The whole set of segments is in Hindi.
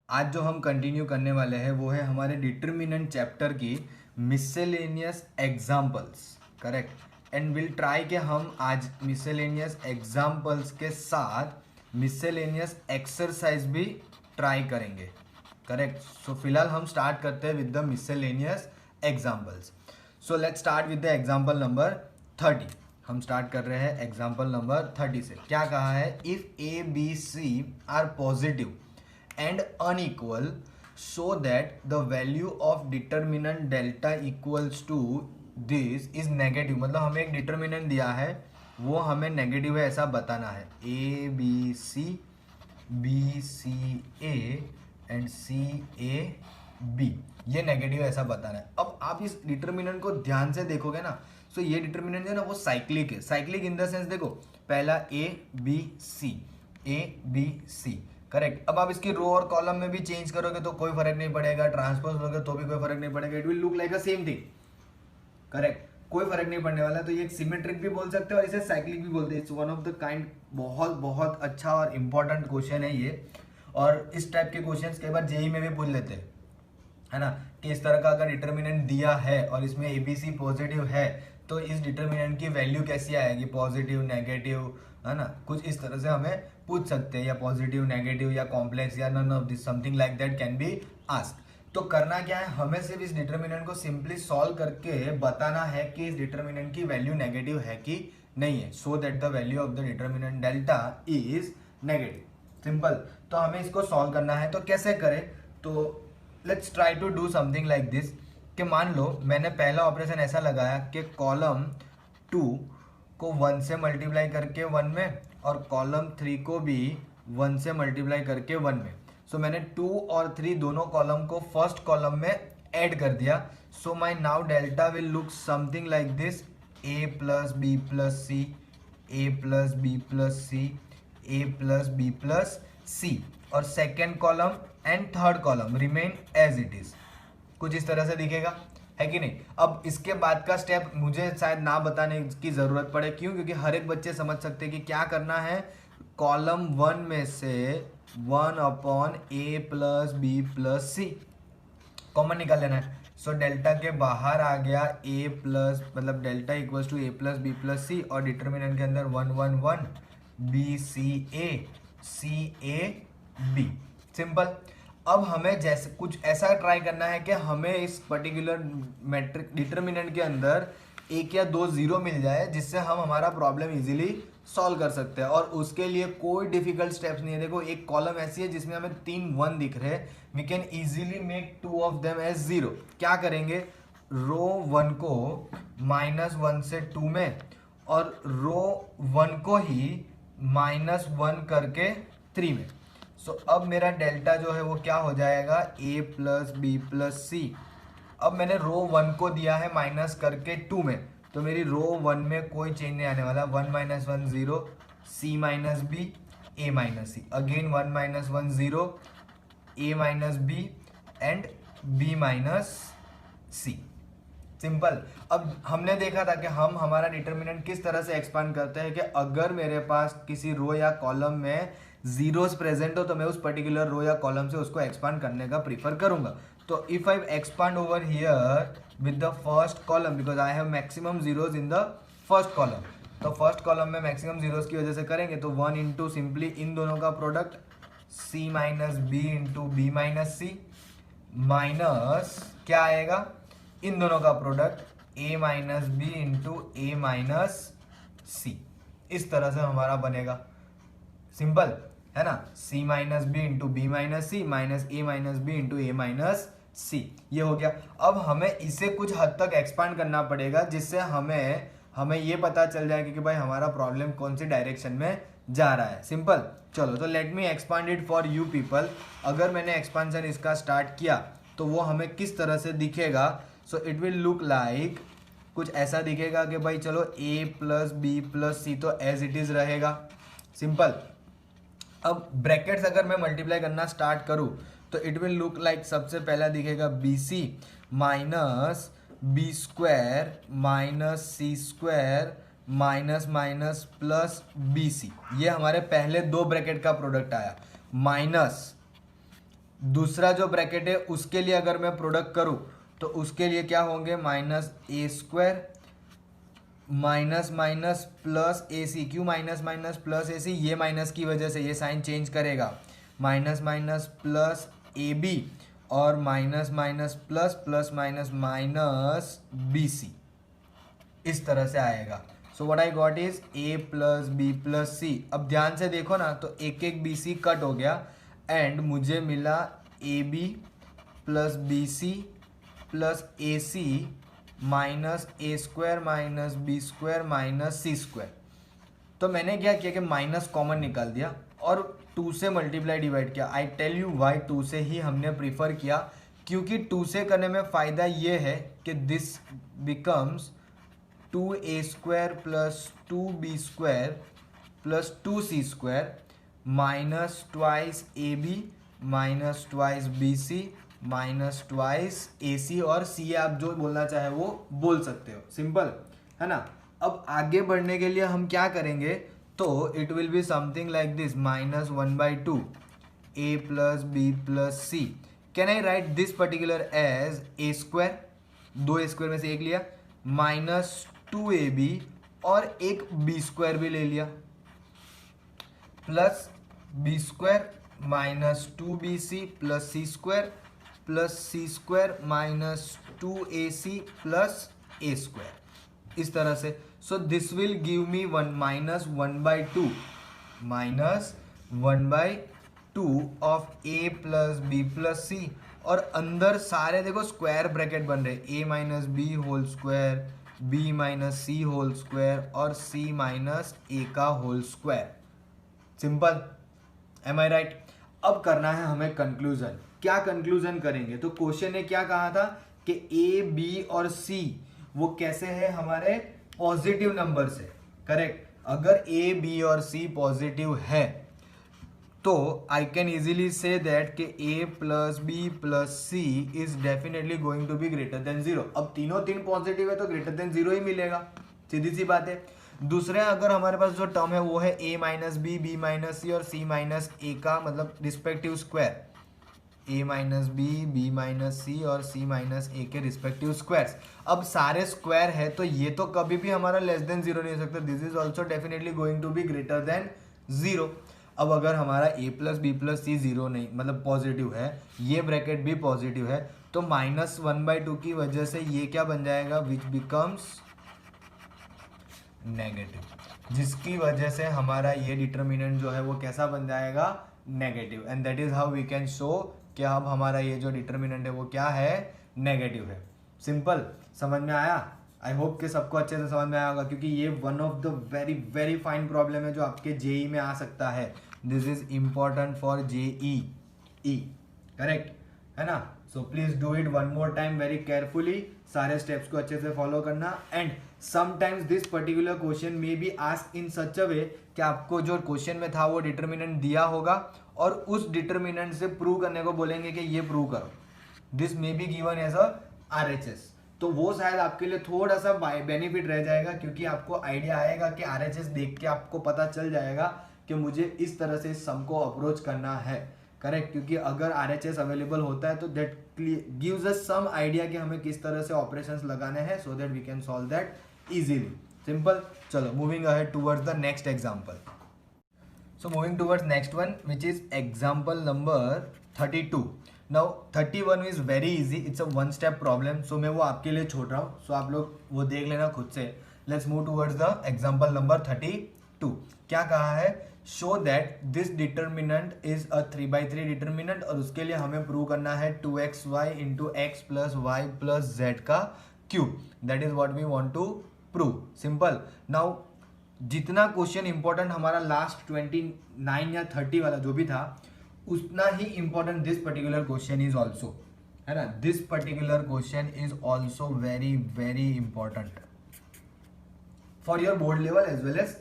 आज जो हम कंटिन्यू करने वाले हैं वो है हमारे डिटर्मिनेंट चैप्टर की miscellaneous examples. Correct. And will try कि हम आज मिसलेनियस एग्जाम्पल्स के साथ मिसलेनियस एक्सरसाइज भी ट्राई करेंगे। करेक्ट। सो फिलहाल हम स्टार्ट करते हैं with the miscellaneous examples. So let's start with the example number 30। हम स्टार्ट कर रहे हैं एग्जाम्पल नंबर 30 से। क्या कहा है? If a b c are positive and unequal so that the value of determinant delta equals to this is negative। मतलब हमें एक डिटर्मिनेंट दिया है, वो हमें नेगेटिव है ऐसा बताना है। A b C a and c A b, ये नेगेटिव है ऐसा बताना है। अब आप इस डिटर्मिनेंट को ध्यान से देखोगे ना, तो ये डिटर्मिनेंट जो है ना वो साइक्लिक है। साइक्लिक इन द सेंस देखो, पहला ए बी सी। करेक्ट। अब आप इसकी रो और कॉलम में भी चेंज करोगे तो कोई फर्क नहीं पड़ेगा, ट्रांसपोज करोगे तो भी कोई फर्क नहीं पड़ेगा, it will look like a same thing. Correct. कोई फर्क नहीं पड़ने वाला। तो ये एक सिमेट्रिक भी बोल सकते हैं और इसे साइक्लिक भी बोलते हैं। It's one of the kind. बहुत बहुत अच्छा और इंपॉर्टेंट क्वेश्चन है ये। और इस टाइप के क्वेश्चन कई बार जेई में भी पूछ लेते हैं, है ना, कि इस तरह का अगर डिटर्मिनेंट दिया है और इसमें एबीसी पॉजिटिव है तो इस डिटर्मिनेंट की वैल्यू कैसी आएगी, पॉजिटिव नेगेटिव, है ना, कुछ इस तरह से हमें पूछ सकते हैं, या पॉजिटिव नेगेटिव या कॉम्प्लेक्स या none of this, something like that can be asked. तो करना क्या है, हमें सिर्फ इस डिटर्मिनेंट को सिंपली सॉल्व करके बताना है कि इस डिटर्मिनेंट की वैल्यू नेगेटिव है कि नहीं है, so that the value of the determinant delta is negative. Simple. तो हमें इसको सॉल्व करना है, तो कैसे करें? तो let's try to do something like this, कि मान लो मैंने पहला ऑपरेशन ऐसा लगाया कि कॉलम 2 को 1 से मल्टीप्लाई करके 1 में और कॉलम 3 को भी 1 से मल्टीप्लाई करके 1 में। सो मैंने 2 और 3 दोनों कॉलम को फर्स्ट कॉलम में ऐड कर दिया। So my now delta will look something like this, A plus B plus C, A plus B plus C, A plus B plus C, और second column and third column remain as it is. कुछ इस तरह से दिखेगा, है कि नहीं? अब इसके बाद का स्टेप मुझे शायद ना बताने की जरूरत पड़े। क्यों? क्योंकि हर एक बच्चे समझ सकते हैं कि क्या करना है। कॉलम 1 में से 1 upon A plus B plus C common निकाल लेना है। सो डेल्टा के बाहर आ गया ए प्लस, मतलब delta equals to A plus B plus C, और डिटर्मिनेंट के अंदर 1 1 1 बी सी ए बी। सिंपल। अब हमें जैसे कुछ ऐसा ट्राई करना है कि हमें इस पर्टिकुलर मैट्रिक डिटर्मिनेंट के अंदर एक या दो जीरो मिल जाए, जिससे हम हमारा प्रॉब्लम इजीली सॉल्व कर सकते हैं। और उसके लिए कोई डिफिकल्ट स्टेप्स नहीं है। देखो, एक कॉलम ऐसी है जिसमें हमें 3 1 दिख रहे हैं, we can easily make 2 of them as zero. क्या करेंगे? रो 1 को -1 से 2 में और रो 1 को ही -1 करके 3 में। सो अब मेरा डेल्टा जो है वो क्या हो जाएगा, ए प्लस बी प्लस सी। अब मैंने रो 1 को दिया है माइनस करके 2 में, तो मेरी रो 1 में कोई चेंज नहीं आने वाला। 1 - 1 0, c minus b, a minus c, again 1 - 1 0, a minus b and b minus c. Simple. अब हमने देखा था कि हम हमारा डिटर्मिनेंट किस तरह से एक्सपांड करते हैं, कि अगर मेरे पास किसी रो या कॉलम में जीरोस प्रेजेंट हो तो मैं उस पर्टिकुलर रो या कॉलम से उसको एक्सपांड करने का प्रीफर करूंगा। तो if I expand over here with the first column, because I have maximum zeros in the first column, तो फर्स्ट कॉलम में मैक्सिमम जीरोस की वजह से करेंगे तो 1 इंटू सिंपली इन दोनों का product, C minus B into B minus C, minus क्या आएगा, इन दोनों का product A minus B into A minus C. इस तरह से हमारा बनेगा। सिंपल है ना, C minus B into B minus C minus A minus B into A minus C, ये हो गया। अब हमें इसे कुछ हद तक एक्सपांड करना पड़ेगा, जिससे हमें ये पता चल जाएगा कि भाई हमारा प्रॉब्लम कौन सी डायरेक्शन में जा रहा है। सिंपल। चलो, तो let me expand it for you people. अगर मैंने एक्सपांशन इसका स्टार्ट किया तो वो हमें किस तरह से दिखेगा? So it will look like, कुछ ऐसा दिखेगा कि भाई चलो ए प्लस बी प्लस सी तो एज इट इज रहेगा। सिंपल। अब ब्रैकेट्स अगर मैं मल्टीप्लाई करना स्टार्ट करूं तो इट विल लुक लाइक, सबसे पहला दिखेगा B C minus B square minus सी square minus minus plus B C. ये हमारे पहले दो ब्रैकेट का प्रोडक्ट आया, माइनस दूसरा जो ब्रैकेट है उसके लिए अगर मैं प्रोडक्ट करूं तो उसके लिए क्या होंगे, माइनस ए स्क्वायर माइनस माइनस प्लस ए सी। क्यों माइनस माइनस प्लस ए सी, ये माइनस की वजह से ये साइन चेंज करेगा, minus minus plus A B और minus minus plus plus minus minus B C, इस तरह से आएगा। So what I got is A plus B plus C. अब ध्यान से देखो ना तो एक एक बी सी कट हो गया एंड मुझे मिला a b plus B c plus A c minus A square minus B square minus C square. तो मैंने क्या किया कि माइनस कॉमन निकाल दिया और 2 से मल्टीप्लाई डिवाइड किया। आई टेल यू वाई 2 से ही हमने प्रीफर किया, क्योंकि 2 से करने में फ़ायदा ये है कि this becomes 2a square plus 2b square plus 2c square minus twice A B minus twice B C minus twice A C, और सी आप जो बोलना चाहे वो बोल सकते हो, सिंपल है ना। अब आगे बढ़ने के लिए हम क्या करेंगे, तो it will be something like this, minus 1/2 a plus B plus c. Can I write this particular as a square, 2 a square में से एक लिया, माइनस 2ab और एक बी स्क्वायर भी ले लिया, plus B square minus 2bc plus C square plus C square minus 2ac plus A square, इस तरह से। So this will give me minus 1/2 of A plus B plus C, और अंदर सारे देखो स्क्वायर ब्रैकेट बन रहे, A minus B whole square, B minus C whole square और सी माइनस ए का whole square. Simple, am I right. अब करना है हमें कंक्लूजन। क्या कंक्लूजन करेंगे, तो क्वेश्चन ने क्या कहा था कि ए बी और सी वो कैसे है, हमारे पॉजिटिव नंबर से, करेक्ट। अगर ए बी और सी पॉजिटिव है तो I can easily say that कि A plus B plus C is definitely going to be greater than 0। अब तीनों तीन पॉजिटिव है तो ग्रेटर देन 0 ही मिलेगा, सीधी सी बात है। दूसरे अगर हमारे पास जो टर्म है वो है ए माइनस बी माइनस सी और सी माइनस ए का मतलब रिस्पेक्टिव स्क्वायर, ए माइनस बी माइनस सी और सी माइनस ए के रिस्पेक्टिव स्क्वायर्स। अब सारे स्क्वायर है तो ये तो कभी भी हमारा लेस देन 0 नहीं हो सकता, this is also definitely going to be greater than 0। अब अगर हमारा a plus B plus c 0 नहीं मतलब पॉजिटिव है, ये ब्रैकेट भी पॉजिटिव है, तो माइनस 1/2 की वजह से ये क्या बन जाएगा, विच बिकम्स नेगेटिव, जिसकी वजह से हमारा ये डिटर्मिनेंट जो है वो कैसा बन जाएगा, negative. And that is how we can show कि अब हमारा ये जो डिटर्मिनेंट है वो क्या है, नेगेटिव है। सिंपल, समझ में आया? आई होप कि सबको अच्छे से समझ में आया होगा, क्योंकि ये one of the very very fine problem है जो आपके जेई में आ सकता है। This is important for JEE, correct है ना। So please do it one more time very carefully, सारे स्टेप्स को अच्छे से फॉलो करना। And sometimes this particular question में be asked in such a way कि आपको जो क्वेश्चन में था वो डिटर्मिनेंट दिया होगा और उस डिटर्मिनेंट से प्रूव करने को बोलेंगे कि ये प्रूव करो, this may be given as a RHS. तो वो शायद आपके लिए थोड़ा सा बेनिफिट रह जाएगा, क्योंकि आपको आइडिया आएगा कि आरएचएस देख के आपको पता चल जाएगा कि मुझे इस तरह से इस सम को अप्रोच करना है, करेक्ट। क्योंकि अगर आरएचएस अवेलेबल होता है तो that gives us some idea कि हमें किस तरह से ऑपरेशंस लगाने हैं, so that we can solve that easily. Simple, चलो moving ahead towards the next example. So moving towards next one which is example number 32। Now 31 is very easy, it's a one step problem, so मैं वो आपके लिए छोड़ रहा हूँ, सो आप लोग वो देख लेना खुद से। Let's move towards the example number 32। क्या कहा है, show that this determinant is a 3/3 determinant, और उसके लिए हमें प्रूव करना है 2xy into x plus Y plus Z का cube, that is what we want to prove. Simple. Now जितना क्वेश्चन इंपॉर्टेंट हमारा लास्ट 29 या 30 वाला जो भी था, उतना ही important this particular question is also, है ना। This particular question is also very very important for your board level as well as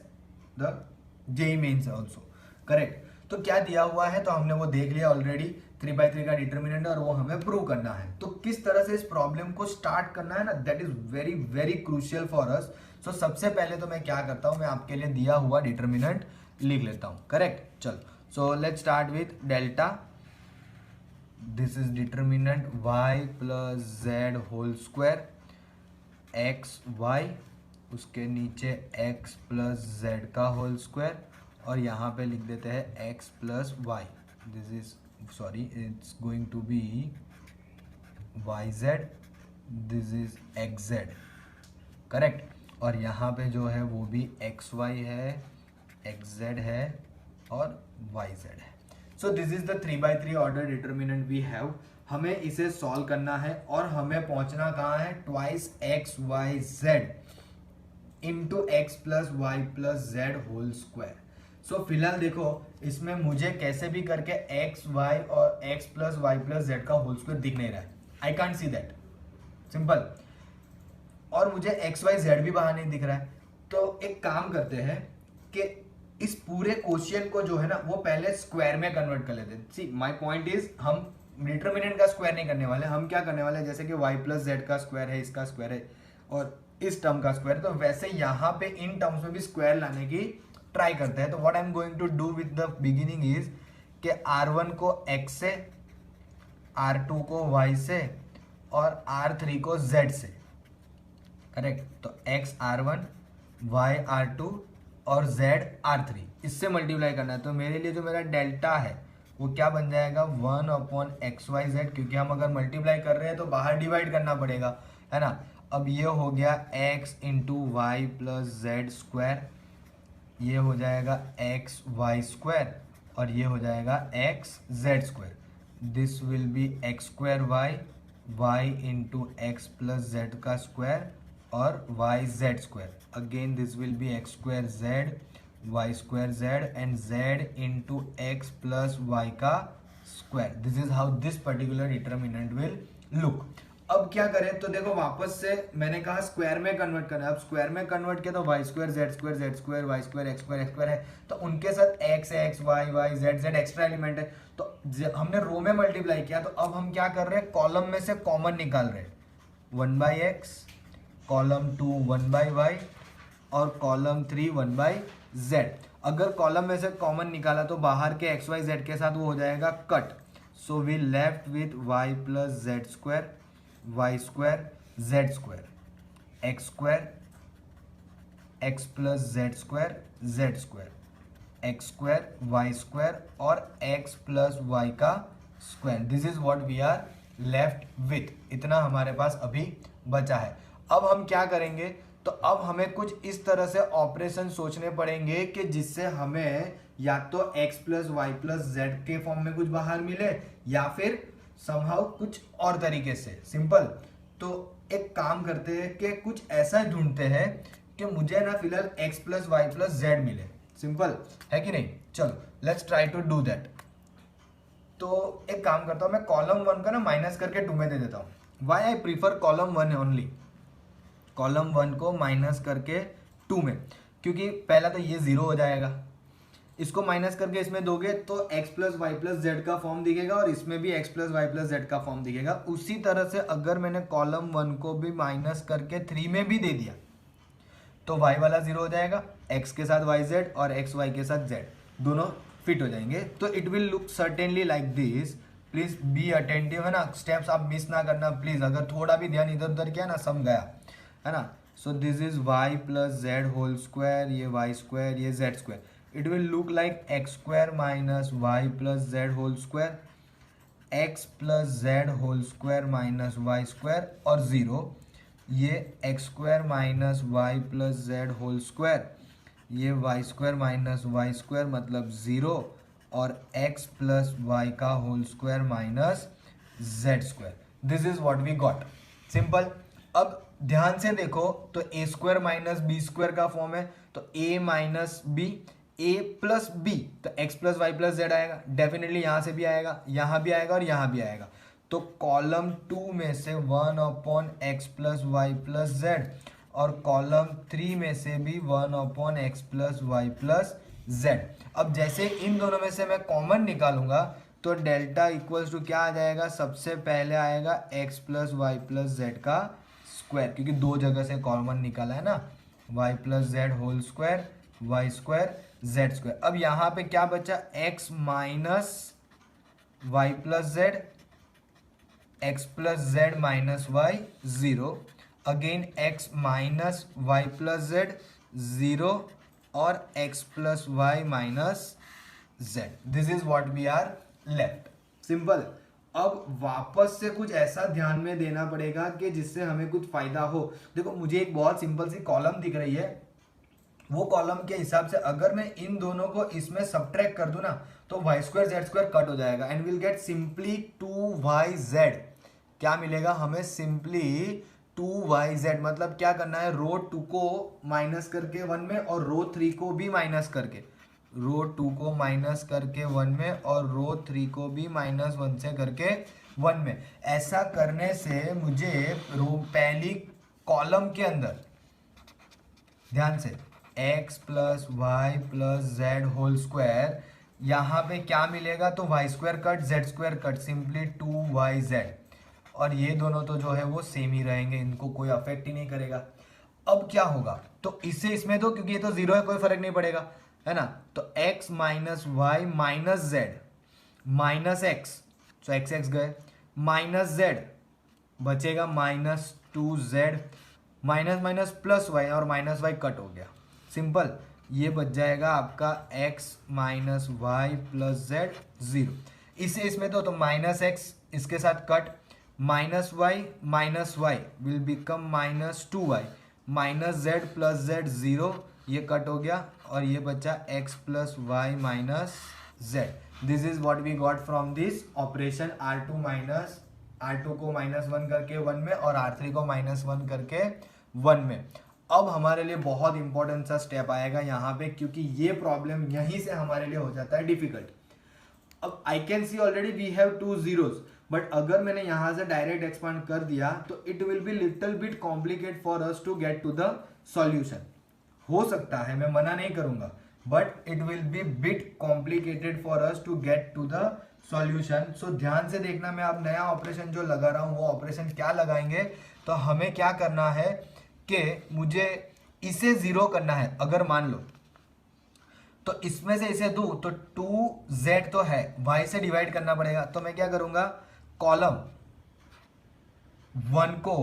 the JEE mains also, correct. तो क्या दिया हुआ है, तो हमने वो देख लिया ऑलरेडी, 3/3 का डिटर्मिनेंट, और वो हमें प्रूव करना है। तो किस तरह से इस प्रॉब्लम को स्टार्ट करना है ना, that is very very crucial for us. So सबसे पहले तो मैं क्या करता हूं, मैं आपके लिए दिया हुआ डिटर्मिनेंट लिख लेता हूं, करेक्ट। चलो, so let's start with delta this is determinant y plus Z whole square x y, उसके नीचे x प्लस जेड का होल स्क्वायर, और यहाँ पे लिख देते हैं x plus y. This is sorry it's going to be y z, this is x z. Correct. और यहाँ पे जो है वो भी एक्स वाई है, एक्स जेड है और वाई जेड है. So this is the 3x3 order determinant we have. हमें इसे सॉल्व करना है और हमें पहुंचना कहाँ है, twice X Y Z into x plus Y plus Z whole square. So फिलहाल देखो इसमें मुझे कैसे भी करके एक्स वाई और x plus Y plus Z का होल स्क्वायर दिख नहीं रहा है. I can't see that. Simple. और मुझे एक्स वाई जेड भी बाहर नहीं दिख रहा है. तो एक काम करते हैं कि इस पूरे क्वेश्चन को जो है ना वो पहले स्क्वायर में कन्वर्ट कर लेते हैं. सी माय पॉइंट इज हम डिटर्मिनेंट का स्क्वायर नहीं करने वाले. हम क्या करने वाले हैं, जैसे कि y प्लस जेड का स्क्वायर है, इसका स्क्वायर है और इस टर्म का स्क्वायर, तो वैसे यहाँ पे इन टर्म्स में भी स्क्वायर लाने की ट्राई करते हैं. तो what I am going to do with the beginning is कि r1 को x से, r2 को y से और r3 को z से. करेक्ट. तो x r1, y r2 और z r3 इससे मल्टीप्लाई करना है. तो मेरे लिए जो मेरा डेल्टा है वो क्या बन जाएगा, 1 अपॉन एक्स वाई जेड, क्योंकि हम अगर मल्टीप्लाई कर रहे हैं तो बाहर डिवाइड करना पड़ेगा, है ना. अब ये हो गया x into y plus z square, ये हो जाएगा एक्स वाई स्क्वायर और ये हो जाएगा X Z square. This will be X square Y into x plus Z का स्क्वायर और Y Z square. Again this will be X square Z Y square Z and Z into x plus Y का square. This is how this particular determinant will look. अब क्या करें, तो देखो वापस से मैंने कहा स्क्वायर में कन्वर्ट करना है. अब स्क्वायर में कन्वर्ट किया तो y square z square y square x square है, तो उनके साथ एक्स है, x y y z z extra element है. तो हमने रो में मल्टीप्लाई किया, तो अब हम क्या कर रहे हैं, कॉलम में से कॉमन निकाल रहे हैं. 1 by x, column 2 1 by y और कॉलम 3 1 बाई जेड. अगर कॉलम में से कॉमन निकाला तो बाहर के एक्स वाई जेड के साथ वो हो जाएगा cut. So we left with y plus z square, y square z square, x square x plus z square z square, x square y square और एक्स प्लस वाई का square. This is what we are left with. इतना हमारे पास अभी बचा है. अब हम क्या करेंगे, तो अब हमें कुछ इस तरह से ऑपरेशन सोचने पड़ेंगे कि जिससे हमें या तो x plus Y plus z के फॉर्म में कुछ बाहर मिले या फिर समहाउ कुछ और तरीके से. सिंपल. तो एक काम करते हैं कि कुछ ऐसा ढूंढते हैं कि मुझे ना फिलहाल x plus Y plus z मिले. सिंपल है कि नहीं. चलो let's try to do that. तो एक काम करता हूं, मैं कॉलम 1 का ना माइनस करके 2 में दे देता हूं. Why I prefer column 1 only, column 1 को माइनस करके 2 में, क्योंकि पहला तो ये 0 हो जाएगा. इसको माइनस करके इसमें दोगे तो x plus Y plus Z का फॉर्म दिखेगा और इसमें भी x plus Y plus Z का फॉर्म दिखेगा. उसी तरह से अगर मैंने कॉलम 1 को भी माइनस करके 3 में भी दे दिया तो y वाला 0 हो जाएगा, x के साथ वाई जेड और एक्स वाई के साथ z दोनों फिट हो जाएंगे. तो it will look certainly like this. Please be attentive, है ना. स्टेप्स आप मिस ना करना प्लीज. अगर थोड़ा भी ध्यान इधर उधर किया ना सम गया, है ना. So this is Y plus Z whole square, ये वाई स्क्वायर ये Z square. It will look like X square minus Y plus Z whole square, x plus Z whole square minus Y square और 0. ये X square minus Y plus Z whole square, ये Y square minus Y square मतलब 0 और एक्स प्लस वाई का whole square minus Z square. This is what we got. Simple. अब ध्यान से देखो तो a square minus B square का फॉर्म है, तो a minus b, a plus b, तो x plus Y plus z आएगा. डेफिनेटली यहां से भी आएगा, यहां भी आएगा और यहां भी आएगा. तो कॉलम 2 में से 1 upon x plus Y plus Z और कॉलम 3 में से भी 1 upon x plus Y plus z. अब जैसे इन दोनों में से मैं कॉमन निकालूंगा तो डेल्टा इक्वल्स टू क्या आ जाएगा, सबसे पहले आएगा x plus Y plus Z का स्क्वायर, क्योंकि दो जगह से कॉमन निकाला है ना. Y plus Z whole square, y square z square. अब यहाँ पे क्या बचा, x minus Y plus z x plus z minus y 0, again x minus Y plus z 0 और x plus y minus z. This is what we are left. Simple. अब वापस से कुछ ऐसा ध्यान में देना पड़ेगा कि जिससे हमें कुछ फायदा हो. देखो मुझे एक बहुत सिंपल सी कॉलम दिख रही है, वो कॉलम के हिसाब से अगर मैं इन दोनों को इसमें सब्ट्रैक्ट कर दूं ना तो y square z square cut हो जाएगा and will get simply 2yz. क्या मिलेगा हमें? Simply 2yz. मतलब क्या करना है, रो 2 को माइनस करके 1 में और रो 3 को भी माइनस करके, रो 2 को माइनस करके 1 में और रो 3 को भी माइनस 1 से करके 1 में. ऐसा करने से मुझे रो पहली कॉलम के अंदर ध्यान से x plus Y plus Z whole square, यहाँ पे क्या मिलेगा? तो y square cut z square cut, simply 2yz. और ये दोनों तो जो है वो सेम ही रहेंगे, इनको कोई अफेक्ट ही नहीं करेगा. अब क्या होगा? तो इससे इसमें तो क्योंकि ये तो जीरो है कोई फर्क नहीं पड़ेगा, है ना. तो x minus y minus z minus x, तो एक्स एक्स गए, माइनस जेड बचेगा minus 2z, minus minus plus y और माइनस वाई कट हो गया. सिंपल. ये बच जाएगा आपका x minus Y plus z 0. इससे इसमें तो माइनस एक्स इसके साथ cut, minus y will become minus 2y, minus z plus z 0, ये कट हो गया और ये बचा x plus y minus z. This is what we got from this operation. R2 को माइनस 1 करके 1 में और R3 को माइनस 1 करके 1 में. अब हमारे लिए बहुत इंपॉर्टेंट सा स्टेप आएगा यहाँ पे, क्योंकि ये प्रॉब्लम यहीं से हमारे लिए हो जाता है डिफिकल्ट. अब I can see already we have 2 zeros, but अगर मैंने यहां से डायरेक्ट एक्सपांड कर दिया तो it will be little bit complicate for us to get to the solution. हो सकता है, मैं मना नहीं करूंगा, but it will be bit complicated for us to get to the solution. So ध्यान से देखना, मैं अब नया ऑपरेशन जो लगा रहा हूं वो ऑपरेशन क्या लगाएंगे. तो हमें क्या करना है कि मुझे इसे 0 करना है. अगर मान लो तो इसमें से इसे दूं तो 2z तो है, y से डिवाइड करना पड़ेगा. तो मैं क्या करूंगा, कॉलम 1 को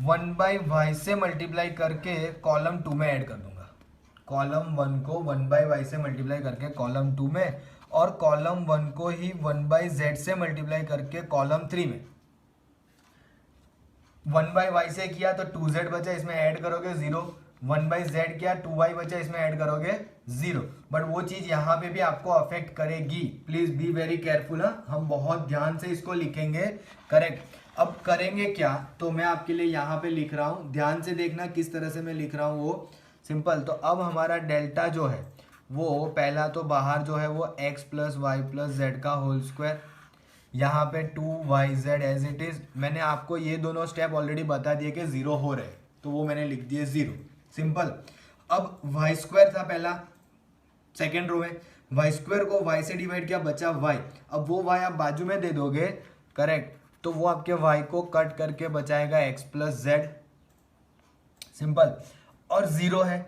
1/y से मल्टीप्लाई करके कॉलम 2 में ऐड कर दूंगा. कॉलम 1 को 1/y से मल्टीप्लाई करके कॉलम 2 में और कॉलम 1 को ही 1/z से मल्टीप्लाई करके कॉलम 3 में. 1/y से किया तो 2z बचा, इसमें ऐड करोगे 0. 1/z किया 2y बचा, इसमें ऐड करोगे 0. बट वो चीज यहाँ पे भी आपको अफेक्ट करेगी. Please be very careful. हम बहुत ध्यान से इसको लिखेंगे. करेक्ट. अब करेंगे क्या, तो मैं आपके लिए यहाँ पे लिख रहा हूँ, ध्यान से देखना किस तरह से मैं लिख रहा हूँ वो. सिंपल. तो अब हमारा डेल्टा जो है वो पहला तो बाहर जो है वो x plus Y plus Z का होल स्क्वायर, यहाँ पे 2yz एज इट इज. मैंने आपको ये दोनों स्टेप ऑलरेडी बता दिए कि 0 हो रहे, तो वो मैंने लिख दिए 0. सिंपल. अब वाई स्क्वायर था पहला, सेकेंड रो में वाई स्क्वायर को y से डिवाइड किया, बचा y. अब वो y आप बाजू में दे दोगे. करेक्ट. तो वो आपके y को कट करके बचाएगा x प्लस जेड. सिंपल. और 0 है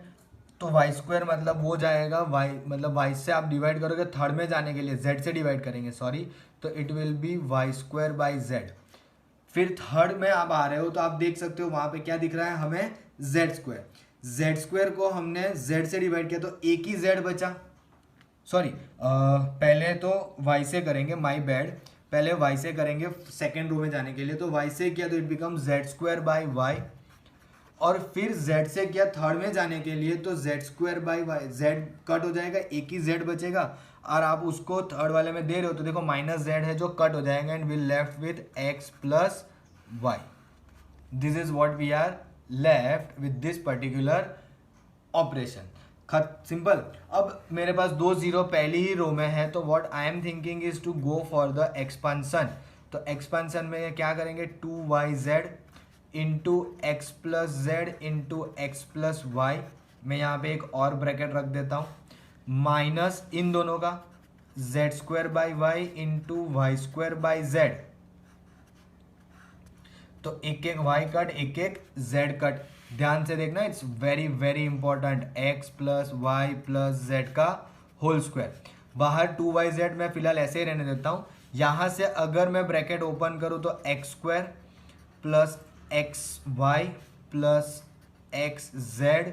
तो वाई स्क्वायर मतलब वो जाएगा y, मतलब y से आप डिवाइड करोगे थर्ड में जाने के लिए z से डिवाइड करेंगे, सॉरी, तो it will be y square by z. फिर थर्ड में आप आ रहे हो तो आप देख सकते हो वहां पे क्या दिख रहा है हमें, जेड स्क्वायर. जेड स्क्वायर को हमने z से डिवाइड किया तो एक ही z बचा. सॉरी, पहले तो y से करेंगे, माई बैड, पहले y से करेंगे सेकेंड रो में जाने के लिए. तो y से किया तो it become z square by y, और फिर z से किया थर्ड में जाने के लिए तो z square by y. z cut हो जाएगा, एक ही z बचेगा, और आप उसको थर्ड वाले में दे रहे हो तो देखो माइनस z है जो कट हो जाएगा and will left with x plus y. This is what we are left with this particular operation. Simple. अब मेरे पास 2 0 पहली ही रो में है, तो what I am thinking is to go for the expansion. तो एक्सपांसन में क्या करेंगे, 2yz into x plus z into x plus y. मैं यहाँ पे एक और ब्रैकेट रख देता हूँ, माइनस इन दोनों का z square by y into y square by z. तो एक एक वाई कट, एक एक जेड कट. ध्यान से देखना, it's very very important. X plus Y plus Z का होल स्क्वायर. बाहर 2yz मैं फिलहाल ऐसे ही रहने देता हूँ, यहाँ से अगर मैं ब्रैकेट ओपन करूँ तो X square plus X Y plus X Z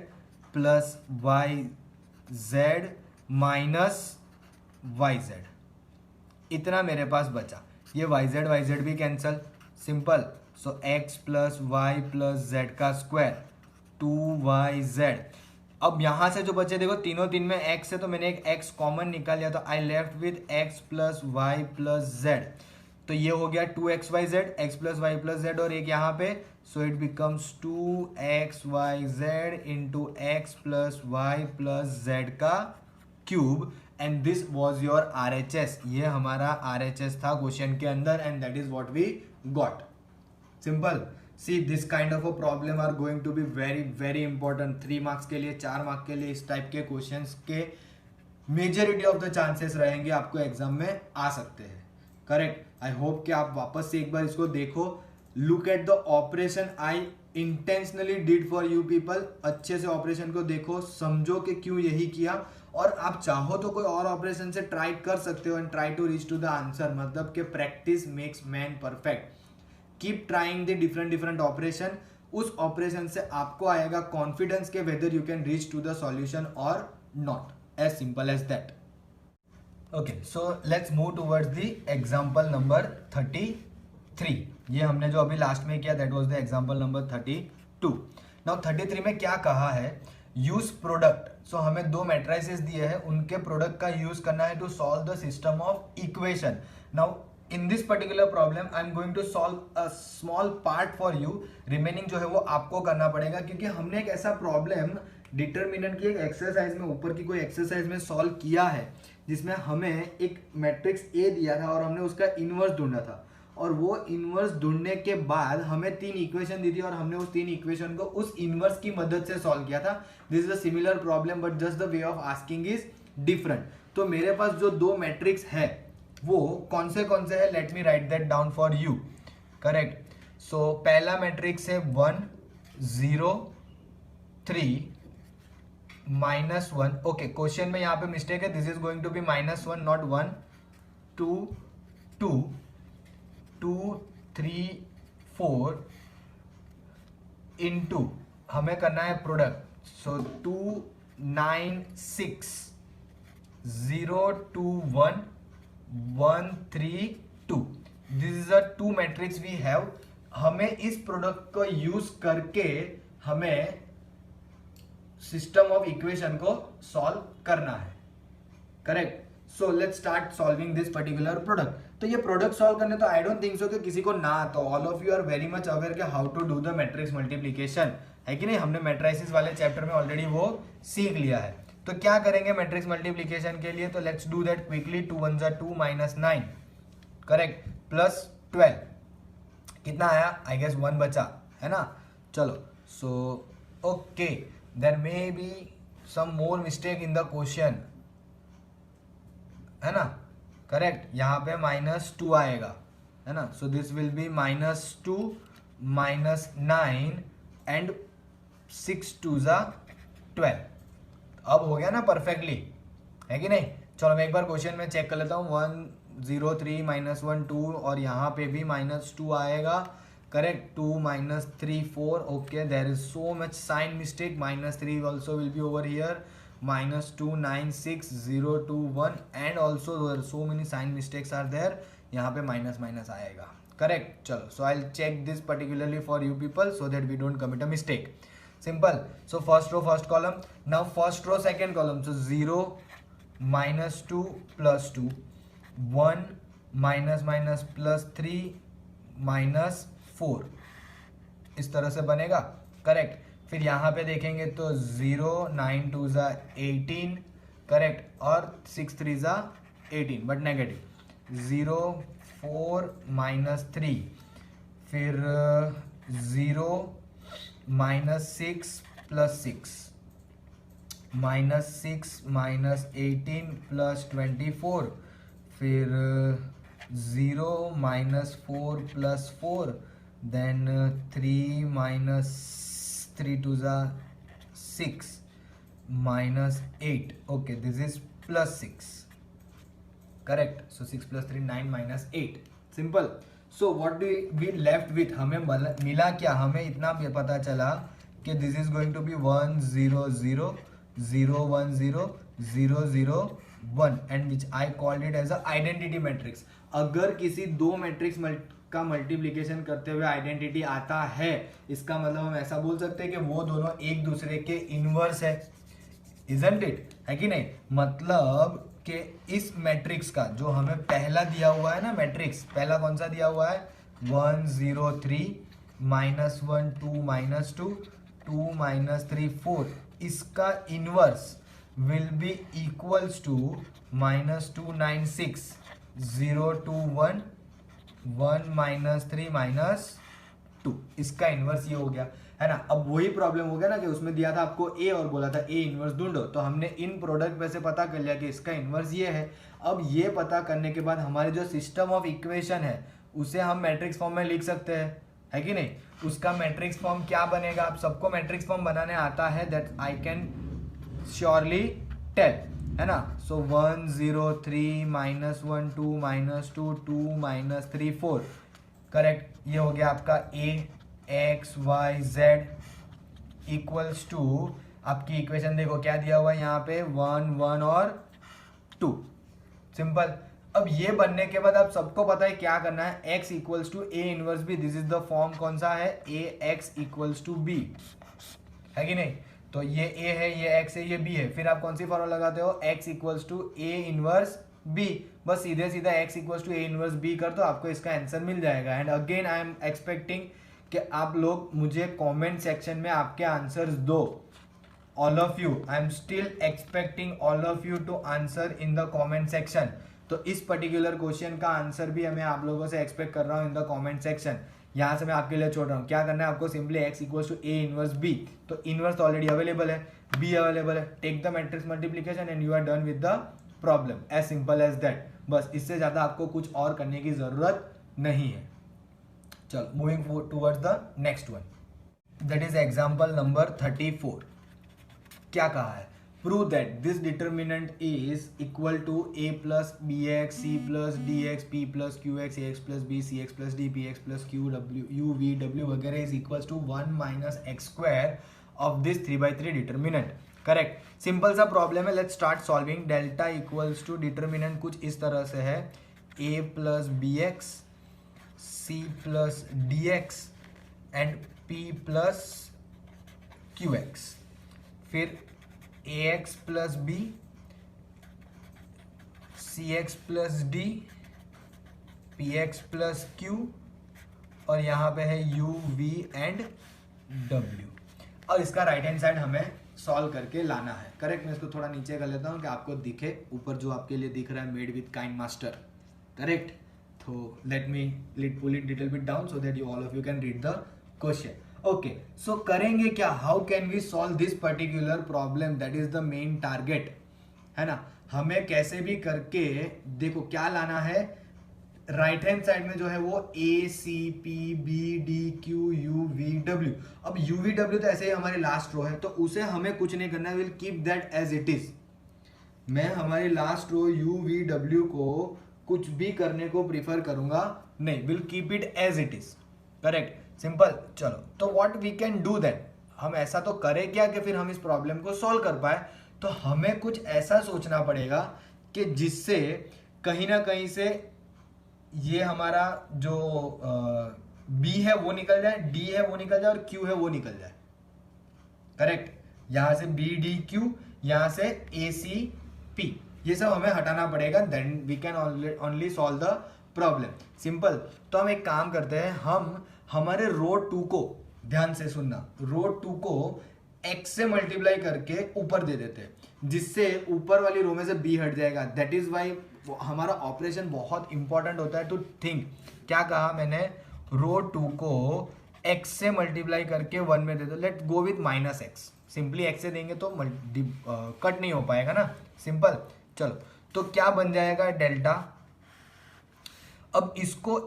plus Y Z minus Y Z, इतना मेरे पास बचा। ये वाई जेड भी cancel, simple. So X plus Y plus Z का स्क्वायर 2yz। अब यहां से जो बचे देखो तीनों तीन में x है तो मैंने एक x कॉमन निकाल लिया, तो I left with x plus Y plus Z. तो ये हो गया 2xyz, x plus Y plus Z, और एक यहाँ पे, so it becomes 2xyz into x plus Y plus Z का cube, and this was your RHS। ये हमारा RHS था क्वेश्चन के अंदर, and that is what we got. Simple. See this kind of a problem are going to be very very important. 3 marks के लिए, 4 मार्क्स के लिए इस टाइप के क्वेश्चंस के मेजोरिटी ऑफ द चांसेस रहेंगे आपको एग्जाम में आ सकते हैं। करेक्ट। आई होप कि आप वापस से एक बार इसको देखो, look at the operation I intentionally did for you people. अच्छे से ऑपरेशन को देखो, समझो कि क्यों यही किया, और आप चाहो तो कोई और ऑपरेशन से ट्राई कर सकते हो and try to reach to the answer. मतलब कि practice makes man perfect. Keep trying the different operation. उस ऑपरेशन से आपको आएगा कॉन्फिडेंस के whether you can reach to the solution और not, as simple as that. Okay, so let's move towards the example number 33। ये हमने जो अभी लास्ट में किया that was the example number 32। Now 33 में क्या कहा है, यूज प्रोडक्ट। सो हमें दो मैट्रिसेस दिए हैं, उनके प्रोडक्ट का यूज करना है to solve the system of equation. Now in this particular problem I am going to solve a small part for you, remaining जो है वो आपको करना पड़ेगा, क्योंकि हमने एक ऐसा प्रॉब्लम डिटरमिनेंट की एक एक्सरसाइज में, ऊपर की कोई एक्सरसाइज में सॉल्व किया है, जिसमें हमें एक मैट्रिक्स ए दिया था और हमने उसका इनवर्स ढूंढना था, और वो इनवर्स ढूंढने के बाद हमें 3 इक्वेशन दी थी और हमने उस 3 इक्वेशन को उस इनवर्स की मदद से सॉल्व किया था। This is a similar problem but just the way of asking is different. तो मेरे पास जो दो मैट्रिक्स है वो कौन से है, let me write that down for you. Correct. So पहला मैट्रिक्स है 1 0 3 -1। ओके, क्वेश्चन में यहां पे मिस्टेक है, this is going to be -1 not 1 2 2 2 3 4 into हमें करना है product. So 2 9 6 0 2 1 1 3 2। This is a 2 matrix we have. हमें इस प्रोडक्ट को यूज करके हमें सिस्टम ऑफ इक्वेशन को सॉल्व करना है। Correct. So let's start solving this particular product. तो ये प्रोडक्ट सॉल्व करने, तो आई डोंट थिंक सो कि किसी को ना, तो all of you are very much aware कि how to do the matrix multiplication, है कि नहीं। हमने मैट्रिसेस वाले चैप्टर में ऑलरेडी वो सीख लिया है। तो क्या करेंगे मैट्रिक्स मल्टीप्लीकेशन के लिए, तो let's do that quickly. 2 1 2 -9, correct, plus 12 कितना आया, आई गेस 1 बचा, है ना। चलो, so okay, there may be some more mistake in the question, है ना। करेक्ट, यहाँ पे -2 आएगा, है ना। So this will be -2 -9 and 6 2 12। अब हो गया ना परफेक्टली, है कि नहीं। चलो मैं एक बार क्वेश्चन में चेक कर लेता हूँ। 1 0 3 -1 2, और यहाँ पे भी -2 आएगा। Correct, 2 -3 4। Okay, there is so much sign mistake. -3 also will be over here. -2 9 6 0 2 1 and also so many sign mistakes are there. यहाँ पे माइनस आएगा। करेक्ट। चलो, so I will check this particularly for you people so that we don't commit a mistake. Simple. So first row first column. Now first row second column. So 0 -2 plus 2 1 minus plus 3 -4 इस तरह से बनेगा। करेक्ट। फिर यहाँ पे देखेंगे तो 0 9 2 18, करेक्ट, और 6 3 18 बट नेगेटिव। 0 4 -3, फिर 0 -6 plus 6 -6 -18 plus 24, फिर 0 -4 plus 4, then 3 -3 2 6 -8. Okay, this is plus 6. Correct. So 6 + 3 9 - 8. Simple. So what do we left with, हमें मिला क्या, हमें इतना पता चला कि this is going to be 1 0 0 0 1 0 0 0 1 and which I called it as a identity matrix. अगर किसी दो मैट्रिक्स का मल्टीप्लीकेशन करते हुए आइडेंटिटी आता है, इसका मतलब हम ऐसा बोल सकते हैं कि वो दोनों एक दूसरे के इनवर्स है. इजंट इट, है कि नहीं. मतलब कि इस मैट्रिक्स का जो हमें पहला दिया हुआ है ना, मैट्रिक्स पहला कौन सा दिया हुआ है, 1 0 3 -1 2 -2 2 -3 4, इसका inverse will be equals to -2 9 6 0 2 1 1 -3 -2. इसका इनवर्स ये हो गया है ना. अब वही प्रॉब्लम हो गया ना कि उसमें दिया था आपको ए और बोला था ए इनवर्स ढूंढो, तो हमने इन प्रोडक्ट में से पता कर लिया कि इसका इनवर्स ये है. अब ये पता करने के बाद हमारे जो सिस्टम ऑफ इक्वेशन है उसे हम मैट्रिक्स फॉर्म में लिख सकते हैं, है कि नहीं. उसका मैट्रिक्स फॉर्म क्या बनेगा, आप सबको मैट्रिक्स फॉर्म बनाने आता है, that I can surely tell, है ना. So 1 0 3 -1 2 -2 2 -3 4, correct. ये हो गया आपका ए X Y Z equals to, आपकी इक्वेशन देखो क्या दिया हुआ है यहाँ पे, 1 1 और 2. सिंपल. अब ये बनने के बाद आप सबको पता है क्या करना है, x equals to A inverse B. This is the form कौन सा है, A x equals to B, है कि नहीं. तो ये a है, ये x है, ये b है. फिर आप कौन सी फॉर्मूला लगाते हो, x equals to A inverse b. बस सीधे सीधा x equals to A inverse b कर दो, आपको इसका आंसर मिल जाएगा. And again I am expecting कि आप लोग मुझे कमेंट सेक्शन में आपके आंसर्स दो. All of you, I am still expecting all of you to answer in the comment section. तो इस पर्टिकुलर क्वेश्चन का आंसर भी मैं आप लोगों से एक्सपेक्ट कर रहा हूँ इन द कमेंट सेक्शन. यहाँ से मैं आपके लिए छोड़ रहा हूँ. क्या करना है आपको, simply x equals to A inverse b. तो इनवर्स ऑलरेडी अवेलेबल है, b अवेलेबल है, take the matrix multiplication and you are done with the problem. As simple as that. बस इससे ज्यादा आपको कुछ और करने की जरूरत नहीं है. चलो moving towards the next one, that is example number 34. क्या कहा है, prove that this determinant is equal to a plus B x C plus D X P plus Q X A x plus B C x plus D P x plus Q W U we W वगैरह is equal to 1 minus x square of this 3/3 determinant. Correct. Simple सा प्रॉब्लम है, let's start solving. Delta equals to determinant कुछ इस तरह से है, a plus B x C plus D x and p plus Q x. फिर ax plus b cx plus d px plus q और यहाँ पे है u v एंड w. और इसका राइट हैंड साइड हमें सॉल्व करके लाना है. करेक्ट. मैं इसको थोड़ा नीचे कर लेता हूँ कि आपको दिखे. ऊपर जो आपके लिए दिख रहा है made with kind master. Correct. तो let me pull it little bit down so that you all of you can read the question. Okay, so करेंगे क्या, how can we solve this particular problem, that is the main target, है ना. हमें कैसे भी करके देखो क्या लाना है, राइट हैंड साइड में जो है वो A C P B D Q U we W. अब यू वी डब्ल्यू तो ऐसे ही हमारी लास्ट रो है, तो उसे हमें कुछ नहीं करना, will keep that as it is. मैं हमारी लास्ट रो यू वी डब्ल्यू को कुछ भी करने को प्रीफर करूंगा नहीं, will keep it as it is. Correct. Simple. चलो, तो what we can do that, हम ऐसा तो करें क्या कि फिर हम इस प्रॉब्लम को सॉल्व कर पाए. तो हमें कुछ ऐसा सोचना पड़ेगा कि जिससे कहीं ना कहीं से ये हमारा जो B है वो निकल जाए, D है वो निकल जाए और Q है वो निकल जाए. करेक्ट. यहां से B D Q, यहां से A C P, ये सब हमें हटाना पड़ेगा. Then we can only solve the problem. Simple. तो हम एक काम करते हैं, हम हमारे रो 2 को, ध्यान से सुनना, रो 2 को x से मल्टीप्लाई करके ऊपर दे देते हैं, जिससे ऊपर वाली रो में से b हट जाएगा. दैट इज वाई हमारा ऑपरेशन बहुत इंपॉर्टेंट होता है टू थिंक. क्या कहा मैंने, रो 2 को x से मल्टीप्लाई करके 1 में दे दो. Let go with -x. Simply x से देंगे तो कट नहीं हो पाएगा ना. सिंपल. चलो, तो क्या बन जाएगा, डेल्टा. अब इसको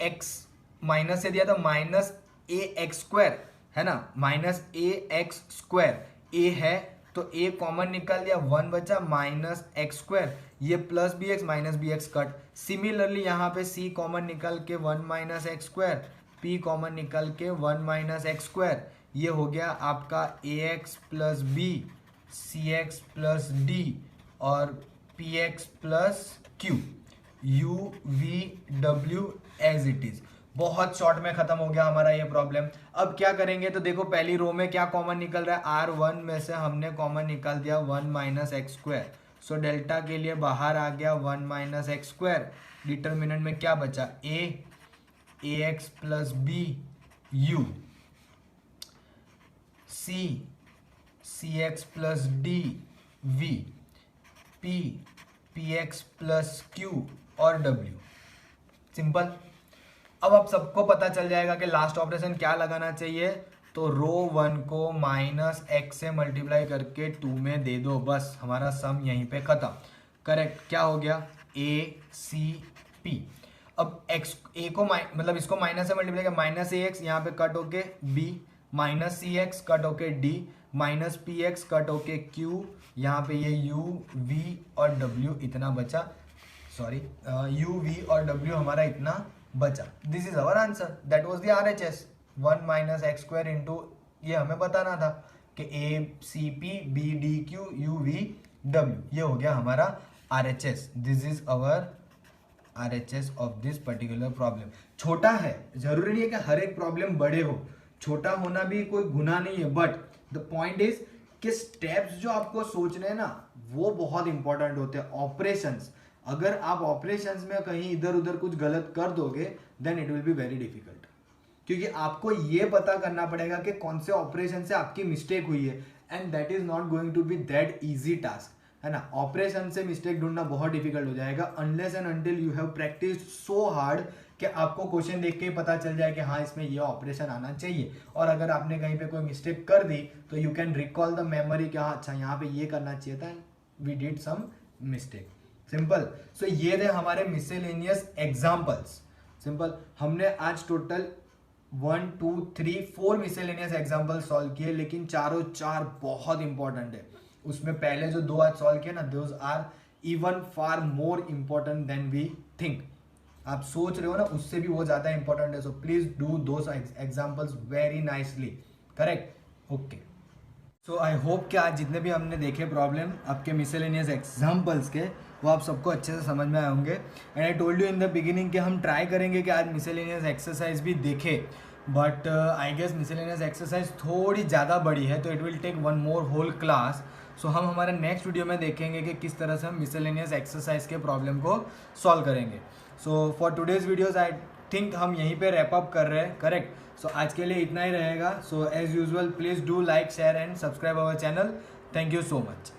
ax माइनस से दिया था, माइनस ए एक्स स्क्वायर, है ना, minus a x square. A है तो ए कॉमन निकाल दिया, 1 बचा माइनस एक्स स्क्वायर, ये plus B x minus b x cut. Similarly यहाँ पे सी कॉमन निकाल के 1 minus x square, p common निकाल के 1 माइनस एक्स स्क्वायर, ये हो गया आपका ए एक्स प्लस बी, सी एक्स प्लस डी और p x plus q, you we डब्ल्यू एज इट इज। बहुत शॉर्ट में खत्म हो गया हमारा ये प्रॉब्लम। अब क्या करेंगे, तो देखो पहली रो में क्या कॉमन निकल रहा है, आर वन में से हमने कॉमन निकाल दिया 1 माइनस एक्स स्क्वायर, सो डेल्टा के लिए बाहर आ गया 1 माइनस एक्स स्क्वायर। डिटर्मिनेंट में क्या बचा, a x plus b, u c x plus d, v p x plus q और डब्ल्यू। सिंपल। अब आप सबको पता चल जाएगा कि लास्ट ऑपरेशन क्या लगाना चाहिए, तो रो 1 को माइनस एक्स से मल्टीप्लाई करके 2 में दे दो, बस हमारा सम यहीं पे खत्म। करेक्ट, क्या हो गया, ए सी पी। अब एक्स ए को मतलब इसको माइनस से मल्टीप्लाई किया, माइनस ए एक्स यहाँ पे कट होके b, minus c x cut होके d, minus p x cut होके क्यू, यहाँ पे ये यू वी और डब्ल्यू इतना बचा, सॉरी यू वी और डब्ल्यू हमारा इतना बचा। This is our answer, that was the RHS 1 minus x square into, ये हमें बताना था कि a C P B D Q U we डब्ल्यू, ये हो गया हमारा RHS. This is our RHS of this particular problem. छोटा है, जरूरी नहीं है कि हर एक प्रॉब्लम बड़े हो, छोटा होना भी कोई गुनाह नहीं है, बट द पॉइंट इज कि स्टेप्स जो आपको सोचने हैं ना वो बहुत इंपॉर्टेंट होते हैं। ऑपरेशंस, अगर आप ऑपरेशंस में कहीं इधर उधर कुछ गलत कर दोगे then it will be very difficult, क्योंकि आपको ये पता करना पड़ेगा कि कौन से ऑपरेशन से आपकी मिस्टेक हुई है, and that is not going to be that easy task, है ना। ऑपरेशन से मिस्टेक ढूंढना बहुत डिफिकल्ट हो जाएगा unless and until you have practised so hard कि आपको क्वेश्चन देख के ही पता चल जाए कि हाँ इसमें ये ऑपरेशन आना चाहिए। और अगर आपने कहीं पे कोई मिस्टेक कर दी तो you can recall the memory कि हाँ अच्छा यहाँ पे ये करना चाहिए था, we did some mistake. Simple. So ये थे हमारे मिसलेनियस एग्जाम्पल्स। सिंपल। हमने आज टोटल 1 2 3 4 मिसलेनियस एग्जाम्पल सॉल्व किए, लेकिन चारों चार बहुत इंपॉर्टेंट है। उसमें पहले जो 2 आज सॉल्व किए ना, those are even far more important than we think. आप सोच रहे हो ना, उससे भी वो ज्यादा इंपॉर्टेंट है। सो please do those examples very nicely. Correct, okay. So I hope कि आज जितने भी हमने देखे प्रॉब्लम आपके मिसलेनियस एग्जाम्पल्स के, वो आप सबको अच्छे से समझ में आए होंगे। And I told you in the beginning कि हम ट्राई करेंगे कि आज मिसलेनियस एक्सरसाइज भी देखें, but I guess miscellaneous exercise थोड़ी ज़्यादा बड़ी है, तो it will take 1 more whole class. So हम हमारे नेक्स्ट वीडियो में देखेंगे कि किस तरह से हम मिसलेनियस एक्सरसाइज के प्रॉब्लम को सॉल्व करेंगे। So for today's videos I think हम यहीं पे रैप अप कर रहे हैं। करेक्ट। सो आज के लिए इतना ही रहेगा। So as usual please do like share and subscribe our channel. Thank you so much.